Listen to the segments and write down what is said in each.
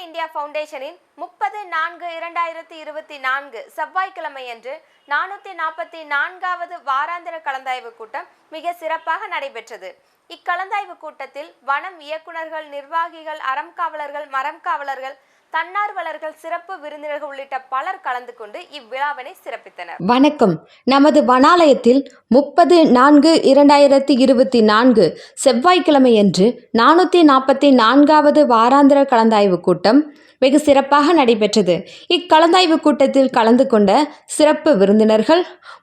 India ஃபவுண்டேஷனின் 30/4/2024 செவ்வாய்க்கிழமையன்று 444வது வாராந்திர கலந்தாய்வு கூட்டம் மிக சிறப்பாக நடைபெற்றது. இக்கலந்தாய்வு கூட்டத்தில் வனம் இயக்குநர்கள், நிர்வாகிகள், அறம் காவலர்கள், மரம் காவலர்கள், தன்னார்வலர்கள், சிறப்பு விருந்தினர்கள் உள்ளிட்ட பலர் கலந்து கொண்டு இவ்விழாவினை சிறப்பித்தனர். வணக்கம். நமது வனாலயத்தில் 30/4/2024 செவ்வாய்க்கிழமையன்று 444வது வாராந்திர கலந்தாய்வு கூட்டம் வெகு சிறப்பாக நடைபெற்றது. இக்கலந்தாய்வு கூட்டத்தில் கலந்து கொண்ட சிறப்பு விருந்தினர்கள்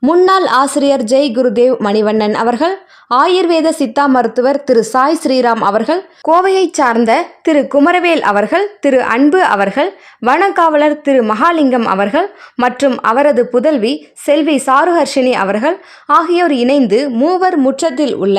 முன்னாள் ஆசிரியர் ஜெய் குருதேவ் மணிவண்ணன் அவர்கள், ஆயுர்வேத சித்தா மருத்துவர் திரு சாய் ஸ்ரீராம் அவர்கள், கோவையைச் சார்ந்த திரு குமரவேல் அவர்கள், திரு அன்பு அவர்கள், வனக்காவலர் திரு மகாலிங்கம் அவர்கள் மற்றும் அவரது புதல்வி செல்வி சாருஹர்ஷினி அவர்கள் ஆகியோர் இணைந்து மூவர் முற்றத்தில் உள்ள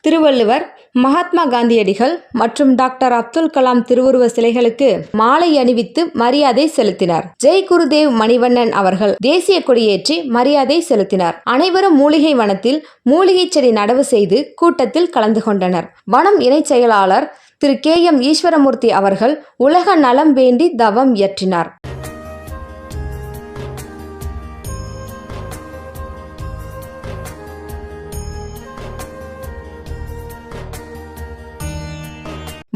திருவள்ளுவர், மகாத்மா காந்தியடிகள் மற்றும் டாக்டர் அப்துல் கலாம் திருவுருவ சிலைகளுக்கு மாலை அணிவித்து மரியாதை செலுத்தினார். ஜெய் குருதேவ் மணிவண்ணன் அவர்கள் தேசிய கொடியேற்றி மரியாதை செலுத்தினார். அனைவரும் மூலிகை வனத்தில் மூலிகை செடி நடவு செய்து கூட்டத்தில் கலந்து கொண்டனர். வனம் இணைச் செயலாளர் திரு KM ஈஸ்வரமூர்த்தி அவர்கள் உலக நலம் வேண்டி தவம் இயற்றினார்.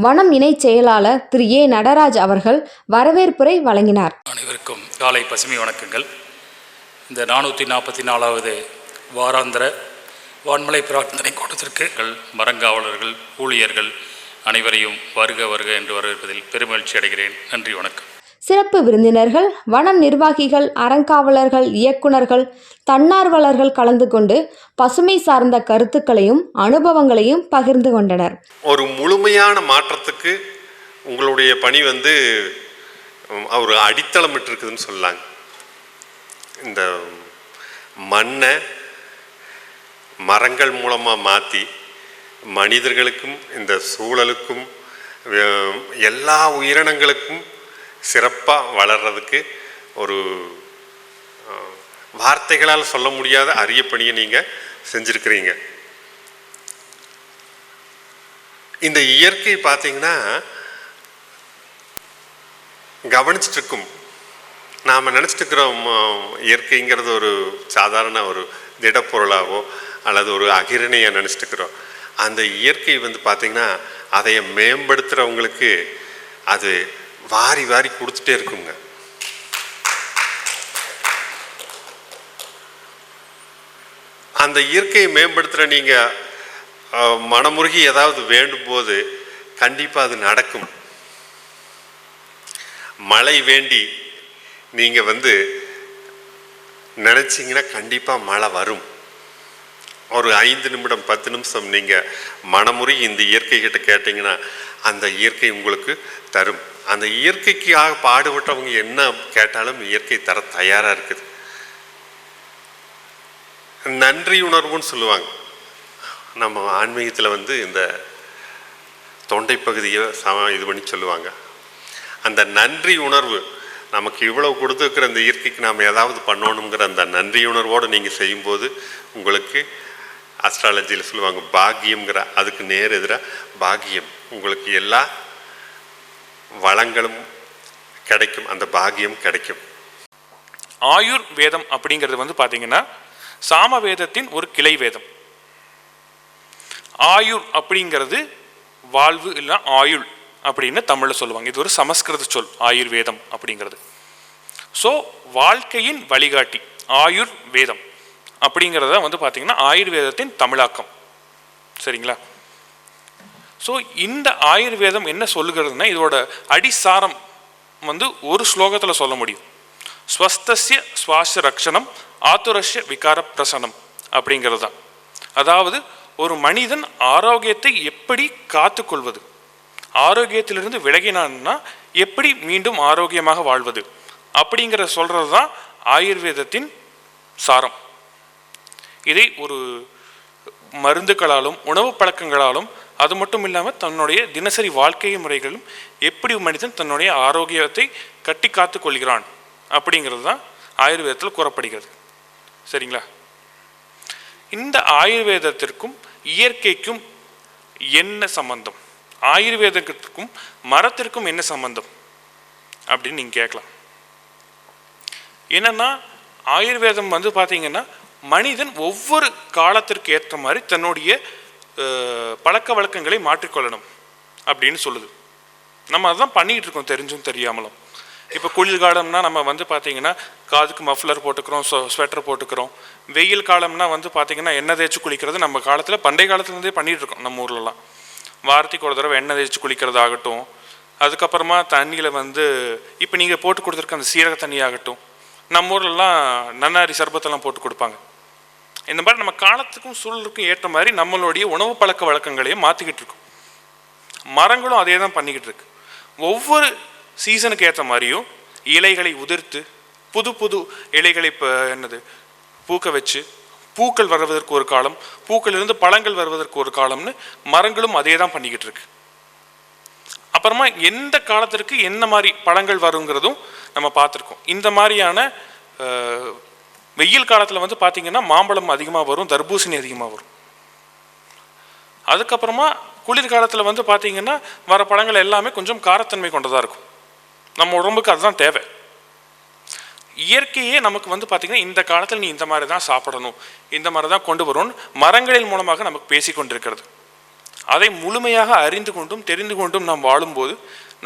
வனம் இணைச் செயலாளர் திரு A நடராஜ் அவர்கள் வரவேற்புரை வழங்கினார். அனைவருக்கும் காலை பசுமை வணக்கங்கள். இந்த 444வது வாராந்திர வான்மலை பிரார்த்தனை கூட்டத்திற்கு மரங்காவலர்கள், ஊழியர்கள் அனைவரையும் வருக வருக என்று வரவேற்பதில் பெருமகிழ்ச்சி அடைகிறேன். நன்றி, வணக்கம். சிறப்பு விருந்தினர்கள், வனம் நிர்வாகிகள், அறங்காவலர்கள், இயக்குநர்கள், தன்னார்வலர்கள் கலந்து கொண்டு பசுமை சார்ந்த கருத்துக்களையும் அனுபவங்களையும் பகிர்ந்து கொண்டனர். ஒரு முழுமையான மாற்றத்துக்கு உங்களுடைய பணி ஒரு அடித்தளமிட்டு இருக்குதுன்னு சொல்லலாங்க. இந்த மண்ணை மரங்கள் மூலமாக மாற்றி மனிதர்களுக்கும் இந்த சூழலுக்கும் எல்லா உயிரினங்களுக்கும் சிறப்பாக வளர்கிறதுக்கு ஒரு வார்த்தைகளால் சொல்ல முடியாத அரிய பணியை நீங்கள் செஞ்சுருக்கிறீங்க. இந்த இயற்கை பார்த்தீங்கன்னா கவனிச்சுட்டு இருக்கும். நாம் நினச்சிட்டு இருக்கிறோம் இயற்கைங்கிறது ஒரு சாதாரண ஒரு திடப்பொருளாகவோ அல்லது ஒரு அகிரணையை நினச்சிட்டு இருக்கிறோம். அந்த இயற்கை பார்த்தீங்கன்னா அதை மேம்படுத்துகிறவங்களுக்கு அது வாரி வாரி கொடுத்துட்டே இருக்குங்க. அந்த இயற்கையை மேம்படுத்துகிற நீங்கள் மனமுருகி ஏதாவது வேண்டும் போது கண்டிப்பாக அது நடக்கும். மழை வேண்டி நீங்கள் நினச்சிங்கன்னா கண்டிப்பாக மழை வரும். ஒரு 5 நிமிடம் 10 நிமிஷம் நீங்கள் மனமுருகி இந்த இயற்கை கிட்ட கேட்டிங்கன்னா அந்த இயற்கை உங்களுக்கு தரும். அந்த இயற்கைக்காக பாடுபட்டவங்க என்ன கேட்டாலும் இயற்கை தர தயாராக இருக்குது. நன்றி உணர்வுன்னு சொல்லுவாங்க. நம்ம ஆன்மீகத்தில் இந்த தொண்டை பகுதியை இது பண்ணி சொல்லுவாங்க. அந்த நன்றி உணர்வு நமக்கு இவ்வளவு கொடுத்துருக்கிற அந்த இயற்கைக்கு நாம் ஏதாவது பண்ணணுங்கிற அந்த நன்றி உணர்வோடு நீங்கள் செய்யும்போது உங்களுக்கு அஸ்ட்ராலஜியில் சொல்லுவாங்க பாக்கியம்ங்கிற, அதுக்கு நேர் எதிராக பாக்கியம். உங்களுக்கு எல்லா வளங்களும் கிடைக்கும், அந்த பாக்கியம் கிடைக்கும். ஆயுர் வேதம் அப்படிங்கிறது பார்த்தீங்கன்னா சாம வேதத்தின் ஒரு கிளை வேதம். ஆயுர் அப்படிங்கிறது வாழ்வு இல்லை ஆயுள் அப்படின்னு தமிழில் சொல்லுவாங்க. இது ஒரு சமஸ்கிருத சொல் ஆயுர்வேதம் அப்படிங்கிறது. ஸோ வாழ்க்கையின் வழிகாட்டி ஆயுர் வேதம் அப்படிங்கிறத பார்த்தீங்கன்னா ஆயுர்வேதத்தின் தமிழாக்கம். சரிங்களா? ஸோ இந்த ஆயுர்வேதம் என்ன சொல்லுகிறதுனா இதோட அடிசாரம் ஒரு ஸ்லோகத்தில் சொல்ல முடியும். ஸ்வஸ்தஸ்ய சுவாச ரக்ஷணம் ஆத்துரஸ்ய விகார பிரசனம் அப்படிங்கிறது தான். அதாவது ஒரு மனிதன் ஆரோக்கியத்தை எப்படி காத்துக்கொள்வது, ஆரோக்கியத்திலிருந்து விலகினான்னா எப்படி மீண்டும் ஆரோக்கியமாக வாழ்வது அப்படிங்கிறத சொல்கிறது தான் ஆயுர்வேதத்தின் சாரம். இதை ஒரு மருந்துகளாலும் உணவு பழக்கங்களாலும் அது மட்டும் இல்லாமல் தன்னுடைய தினசரி வாழ்க்கை முறைகளும் எப்படி மனிதன் தன்னுடைய ஆரோக்கியத்தை கட்டி காத்து கொள்கிறான் அப்படிங்கிறது தான் ஆயுர்வேதத்தில் கூறப்படுகிறது. சரிங்களா? இந்த ஆயுர்வேதத்திற்கும் இயற்கைக்கும் என்ன சம்பந்தம்? ஆயுர்வேதத்திற்கும் மரத்திற்கும் என்ன சம்பந்தம் அப்படின்னு நீங்கள் கேட்கலாம். என்னென்னா ஆயுர்வேதம் வந்து பார்த்திங்கன்னா மனிதன் ஒவ்வொரு காலத்திற்கு ஏற்ற மாதிரி தன்னுடைய பழக்க வழக்கங்களை மாற்றிக்கொள்ளணும் அப்படின்னு சொல்லுது. நம்ம அதுதான் பண்ணிகிட்டு இருக்கோம் தெரிஞ்சும் தெரியாமலும். இப்போ குளிர்காலம்னா நம்ம வந்து பார்த்திங்கன்னா காதுக்கு மஃப்ளர் போட்டுக்கிறோம், ஸ்வெட்டர் போட்டுக்கிறோம். வெயில் காலம்னா வந்து பார்த்திங்கன்னா எண்ணெய் தேய்ச்சி குளிக்கிறது நம்ம காலத்தில் பண்டைய காலத்துலேருந்தே பண்ணிகிட்ருக்கோம். நம்ம ஊர்லலாம் வாரத்துக்கு ஒரு தடவை எண்ணெய் தேய்ச்சி குளிக்கிறது ஆகட்டும், அதுக்கப்புறமா தண்ணியில் வந்து இப்போ நீங்கள் போட்டு கொடுத்துருக்க அந்த சீரக தண்ணி ஆகட்டும், நம்ம ஊர்லலாம் நன்னாரி சர்பத்தெல்லாம் போட்டு கொடுப்பாங்க. இந்த மாதிரி நம்ம காலத்துக்கும் சூழலுக்கும் ஏற்ற மாதிரி நம்மளுடைய உணவு பழக்க வழக்கங்களையும் மாற்றிக்கிட்டு இருக்கோம். மரங்களும் அதே தான் பண்ணிக்கிட்டு இருக்கு. ஒவ்வொரு சீசனுக்கு ஏற்ற மாதிரியும் இலைகளை உதிர்த்து புது புது இலைகளை பூக்க வச்சு, பூக்கள் வருவதற்கு ஒரு காலம், பூக்களிலிருந்து பழங்கள் வருவதற்கு ஒரு காலம்னு மரங்களும் அதே தான் பண்ணிக்கிட்டு இருக்கு. அப்புறமா எந்த காலத்திற்கு என்ன மாதிரி பழங்கள் வருங்கிறதும் நம்ம பார்த்துருக்கோம். இந்த மாதிரியான வெயில் காலத்தில் வந்து பார்த்திங்கன்னா மாம்பழம் அதிகமாக வரும், தர்பூசணி அதிகமாக வரும். அதுக்கப்புறமா குளிர்காலத்தில் வந்து பார்த்திங்கன்னா வர பழங்கள் எல்லாமே கொஞ்சம் காரத்தன்மை கொண்டதாக இருக்கும். நம்ம உடம்புக்கு அதுதான் தேவை. இயற்கையே நமக்கு வந்து பார்த்திங்கன்னா இந்த காலத்தில் நீ இந்த மாதிரி தான் சாப்பிடணும், இந்த மாதிரி தான் கொண்டு வரணும் மரங்களின் மூலமாக நமக்கு பேசி கொண்டிருக்கிறது. அதை முழுமையாக அறிந்து கொண்டும் தெரிந்து கொண்டும் நாம் வாழும்போது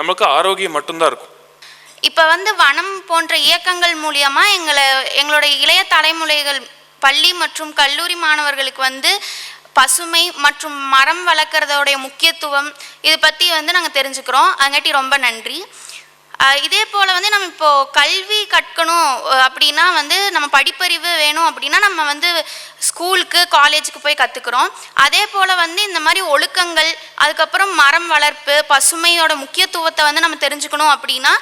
நமக்கு ஆரோக்கியம் மட்டும்தான் இருக்கும். இப்போ வந்து வனம் போன்ற இயக்கங்கள் மூலியமா எங்களோட இளைய தலைமுறைகள் பள்ளி மற்றும் கல்லூரி மாணவர்களுக்கு வந்து பசுமை மற்றும் மரம் வளர்க்குறதோடைய முக்கியத்துவம் இது பற்றி வந்து நாங்கள் தெரிஞ்சுக்கிறோம். அதுங்காட்டி ரொம்ப நன்றி. இதே போல் வந்து நம்ம இப்போது கல்வி கற்கணும் அப்படின்னா வந்து நம்ம படிப்பறிவு வேணும் அப்படின்னா நம்ம வந்து ஸ்கூலுக்கு காலேஜுக்கு போய் கற்றுக்குறோம். அதே போல் வந்து இந்த மாதிரி ஒழுக்கங்கள், அதுக்கப்புறம் மரம் வளர்ப்பு, பசுமையோட முக்கியத்துவத்தை வந்து நம்ம தெரிஞ்சுக்கணும் அப்படின்னா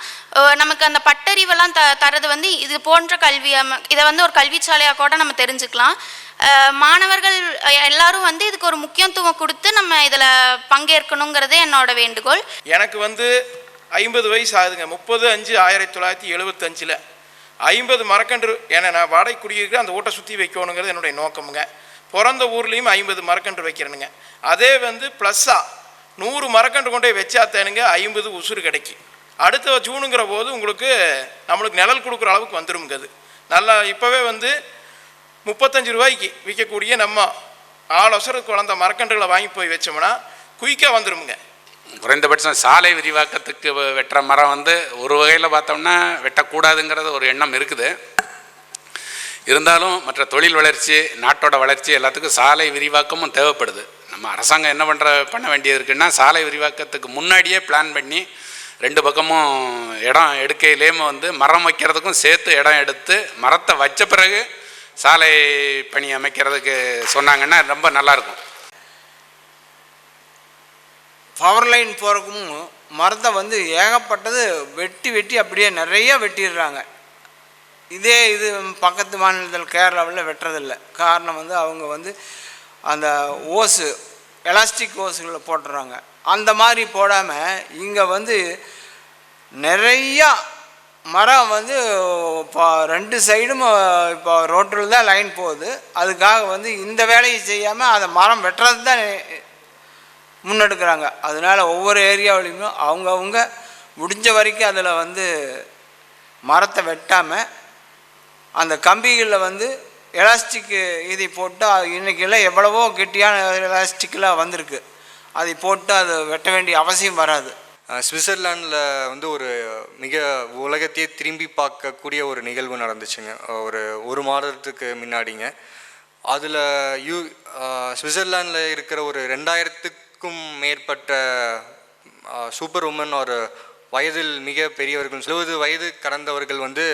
நமக்கு அந்த பட்டறிவெல்லாம் தரது வந்து இது போன்ற கல்வி, இதை வந்து ஒரு கல்விச்சாலையாக கூட நம்ம தெரிஞ்சுக்கலாம். மாணவர்கள் எல்லாரும் வந்து இதுக்கு ஒரு முக்கியத்துவம் கொடுத்து நம்ம இதில் பங்கேற்கணுங்கிறது என்னோட வேண்டுகோள். எனக்கு வந்து 50 வயசு ஆகுதுங்க. 30/5/1975 50 மரக்கன்று, ஏன்னா நான் வாடகை குடியிருக்க அந்த ஊட்ட சுற்றி வைக்கணுங்கிறது என்னுடைய நோக்கமுங்க. பிறந்த ஊர்லேயும் 50 மரக்கன்று வைக்கிறேனுங்க. அதே வந்து ப்ளஸ்ஸாக 100 மரக்கன்று கொண்டு போய் வச்சாத்தேனுங்க 50 உசுறு கிடைக்கும். அடுத்த ஜூனுங்கிற போது உங்களுக்கு நம்மளுக்கு நிழல் கொடுக்குற அளவுக்கு வந்துருங்க. அது நல்லா இப்போவே வந்து 35 ரூபாய்க்கு விற்கக்கூடிய நம்ம ஆலோசருக்கு வளர்ந்த மரக்கன்றுகளை வாங்கி போய் வச்சோம்னா குயிக்காக வந்துருமுங்க. குறைந்தபட்சம் சாலை விரிவாக்கத்துக்கு வெட்டுற மரம் வந்து ஒரு வகையில் பார்த்தோம்னா வெட்டக்கூடாதுங்கிறது ஒரு எண்ணம் இருக்குது. இருந்தாலும் மற்ற தொழில் வளர்ச்சி, நாட்டோட வளர்ச்சி எல்லாத்துக்கும் சாலை விரிவாக்கமும் தேவைப்படுது. நம்ம அரசாங்கம் என்ன பண்ண வேண்டியது இருக்குன்னா, சாலை விரிவாக்கத்துக்கு முன்னாடியே பிளான் பண்ணி 2 பக்கமும் இடம் எடுக்கையிலேயும் வந்து மரம் வைக்கிறதுக்கும் சேர்த்து இடம் எடுத்து மரத்தை வச்ச பிறகு சாலை பணி அமைக்கிறதுக்கு சொன்னாங்கன்னா ரொம்ப நல்லாயிருக்கும். பவர் லைன் போகிறக்கும் மரத்தை வந்து ஏகப்பட்டது வெட்டி அப்படியே நிறைய வெட்டிடுறாங்க. இது பக்கத்து மாநிலத்தில் கேரளாவில் வெட்டுறதில்லை. காரணம் வந்து அவங்க வந்து அந்த ஓஸு, எலாஸ்டிக் ஓஸுகளை போட்டுறாங்க. அந்த மாதிரி போடாமல் இங்கே வந்து நிறையா மரம் வந்து இப்போ 2 சைடும் இப்போ ரோட்டில் தான் லைன் போகுது. அதுக்காக வந்து இந்த வேலையை செய்யாமல் அதை மரம் வெட்டுறது தான் முன்னெடுக்கிறாங்க. அதனால் ஒவ்வொரு ஏரியாவிலையுமே அவங்கவுங்க முடிஞ்ச வரைக்கும் அதில் வந்து மரத்தை வெட்டாமல் அந்த கம்பிகளில் வந்து எலாஸ்டிக்கு இதை போட்டு, இன்றைக்கெல்லாம் எவ்வளவோ கெட்டியான எலாஸ்டிக்கெலாம் வந்திருக்கு, அதை போட்டு அது வெட்ட வேண்டிய அவசியம் வராது. சுவிட்சர்லாண்டில் வந்து ஒரு மிக உலகத்தையே திரும்பி பார்க்கக்கூடிய ஒரு நிகழ்வு நடந்துச்சுங்க ஒரு மாதத்துக்கு முன்னாடிங்க. அதில் சுவிட்சர்லாண்டில் இருக்கிற ஒரு 2000க்கும் மேற்பட்ட சூப்பர் உமன் ஒரு வயதில் மிக பெரியவர்கள் 70 வயது கடந்தவர்கள் வந்து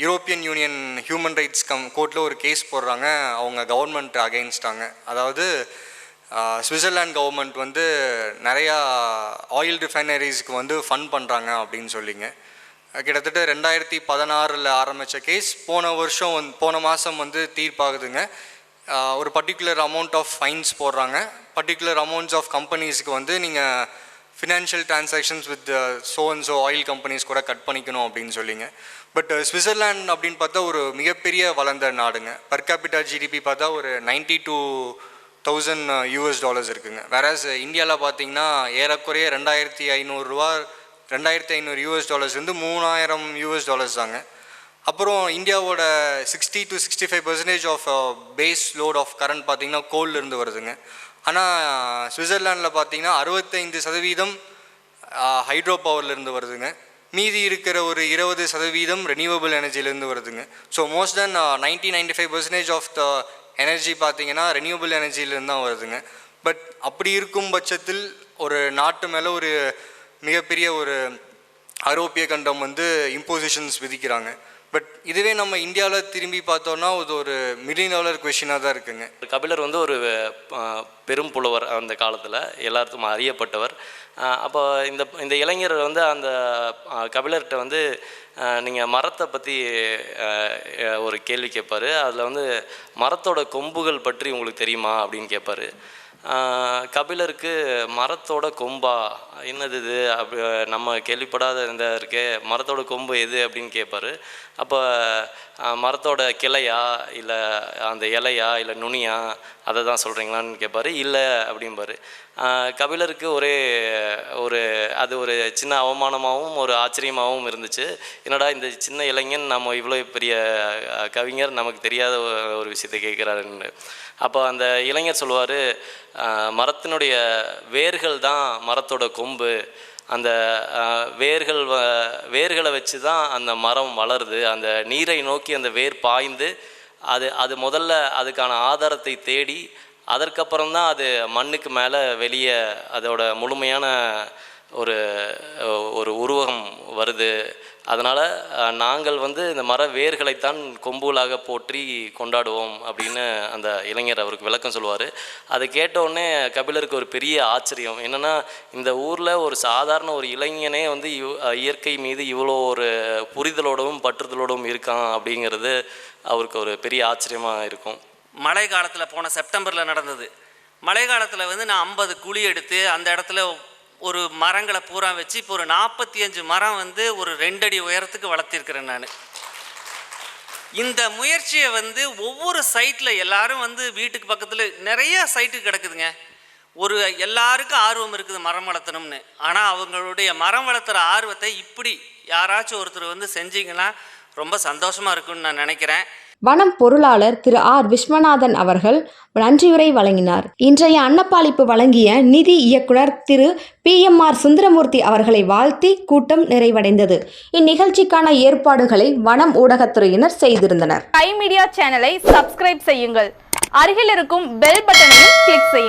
யூரோப்பியன் யூனியன் ஹியூமன் ரைட்ஸ் கோர்ட்டில் ஒரு கேஸ் போடுறாங்க. அவங்க கவர்மெண்ட் அகெயின்ஸ்டாங்க. அதாவது சுவிட்சர்லாண்ட் கவர்மெண்ட் வந்து நிறையா ஆயில் ரிஃபைனரிஸ்க்கு வந்து ஃபண்ட் பண்ணுறாங்க அப்படின்னு சொல்லிங்க. கிட்டத்தட்ட 2016 ஆரம்பித்த கேஸ் போன மாதம் வந்து தீர்ப்பாகுதுங்க. ஒரு பர்டிகுலர் அமௌண்ட் ஆஃப் ஃபைன்ஸ் போடுறாங்க. பர்டிகுலர் அமௌண்ட்ஸ் ஆஃப் கம்பெனிஸ்க்கு வந்து நீங்கள் financial transactions with so oil companies கூட கட் பண்ணிக்கணும் அப்படின்னு சொல்லிங்க. பட் சுவிட்சர்லாண்ட் அப்படின்னு பார்த்தா ஒரு மிகப்பெரிய வளர்ந்த நாடுங்க. பர் கேபிட்டா ஜிடிபி பார்த்தா ஒரு $92,000 இருக்குங்க. வேறஸ் இந்தியாவில் பார்த்தீங்கன்னா ஏறக்குறைய $2,500 $2,500 $3,000 தாங்க. அப்புறம் இந்தியாவோட 60 to 65% of base load of current பார்த்திங்கன்னா கோல்லேருந்து வருதுங்க. ஆனால் சுவிட்சர்லாண்டில் பார்த்திங்கன்னா 65% ஹைட்ரோ பவர்லேருந்து வருதுங்க. மீதி இருக்கிற ஒரு 20% ரெனியூவபிள் எனர்ஜிலேருந்து வருதுங்க. So most then 90-95% of the energy பார்த்திங்கன்னா ரெனியூவபிள் எனர்ஜிலேருந்து தான் வருதுங்க. பட் அப்படி இருக்கும் பட்சத்தில் ஒரு நாட்டு மேலே ஒரு மிகப்பெரிய ஒரு ஐரோப்பிய கண்டம் வந்து இம்போசிஷன்ஸ் விதிக்கிறாங்க. பட் இதுவே நம்ம இந்தியாவில் திரும்பி பார்த்தோன்னா அது ஒரு $1 மில்லியன் கொஷினாக தான் இருக்குங்க. கபிலர் வந்து ஒரு பெரும் புலவர் அந்த காலத்தில், எல்லாருக்கும் அறியப்பட்டவர். அப்போ இந்த இளைஞர் வந்து அந்த கபிலர்கிட்ட வந்து நீங்கள் மரத்தை பற்றி ஒரு கேள்வி கேட்பார். அதில் வந்து மரத்தோட கொம்புகள் பற்றி உங்களுக்கு தெரியுமா அப்படின்னு கேட்பார். கபிலருக்கு மரத்தோட கொம்பா என்னது இது அப்படி நம்ம கேள்விப்படாத இந்த இருக்கே, மரத்தோட கொம்பு எது அப்படின்னு கேட்பார். அப்போ மரத்தோட கிளையா இல்லை அந்த இலையா இல்லை நுனியா அதை தான் சொல்கிறீங்களான்னு கேட்பார். இல்லை அப்படிம்பார். கபிலருக்கு அது ஒரு சின்ன அவமானமாகவும் ஒரு ஆச்சரியமாகவும் இருந்துச்சு. என்னடா இந்த சின்ன இளைஞன் நம்ம இவ்வளோ பெரிய கவிஞர் நமக்கு தெரியாத ஒரு விஷயத்தை கேட்குறாருன்னு. அப்போ அந்த இளைஞர் சொல்லுவார், மரத்தினுடைய வேர்கள் தான் மரத்தோட கொம்பு, அந்த வேர்களை வச்சு தான் அந்த மரம் வளருது, அந்த நீரை நோக்கி அந்த வேர் பாய்ந்து அது முதல்ல அதுக்கான ஆதாரத்தை தேடி அதற்கப்புறம்தான் அது மண்ணுக்கு மேலே வெளியே அதோட முழுமையான ஒரு உருவகம் வருது. அதனால் நாங்கள் வந்து இந்த மர வேர்களைத்தான் கொம்புகளாக போற்றி கொண்டாடுவோம் அப்படின்னு அந்த இளைஞர் அவருக்கு விளக்கம் சொல்லுவார். அதை கேட்டவுடனே கபிலருக்கு ஒரு பெரிய ஆச்சரியம். என்னென்னா, இந்த ஊரில் ஒரு சாதாரண ஒரு இளைஞனே வந்து இயற்கை மீது இவ்வளோ ஒரு புரிதலோடவும் பற்றுதலோடவும் இருக்கான் அப்படிங்கிறது அவருக்கு ஒரு பெரிய ஆச்சரியமாக இருக்கும். மழை காலத்தில் போன செப்டம்பரில் நடந்தது. மழை காலத்தில் வந்து நான் 50 குழி எடுத்து அந்த இடத்துல ஒரு மரங்களை பூரா வச்சு இப்போ ஒரு 45 மரம் வந்து ஒரு 2 அடி உயரத்துக்கு வளர்த்திருக்கிறேன் நான். இந்த முயற்சியை வந்து ஒவ்வொரு சைட்டில் எல்லாரும் வந்து வீட்டுக்கு பக்கத்தில் நிறைய சைட்டு கிடக்குதுங்க. எல்லாருக்கும் ஆர்வம் இருக்குது மரம் வளர்த்தணும்னு. ஆனால் அவங்களுடைய மரம் வளர்த்துற ஆர்வத்தை இப்படி யாராச்சும் ஒருத்தர் வந்து செஞ்சீங்கன்னா ரொம்ப சந்தோஷமாக இருக்குன்னு நான் நினைக்கிறேன். வனம் பொருளாளர் திரு ஆர் விஸ்வநாதன் அவர்கள் நன்றியுரை வழங்கினார். இன்றைய அன்னப்பாளிப்பு வழங்கிய நிதி இயக்குனர் திரு PMR சுந்தரமூர்த்தி அவர்களை வாழ்த்தி கூட்டம் நிறைவடைந்தது. இந்நிகழ்ச்சிக்கான ஏற்பாடுகளை வனம் ஊடகத்துறையினர் செய்திருந்தனர். கை மீடியா சேனலை சப்ஸ்கிரைப் செய்யுங்கள். அருகில் இருக்கும் பெல் பட்டனையும் கிளிக் செய்யுங்கள்.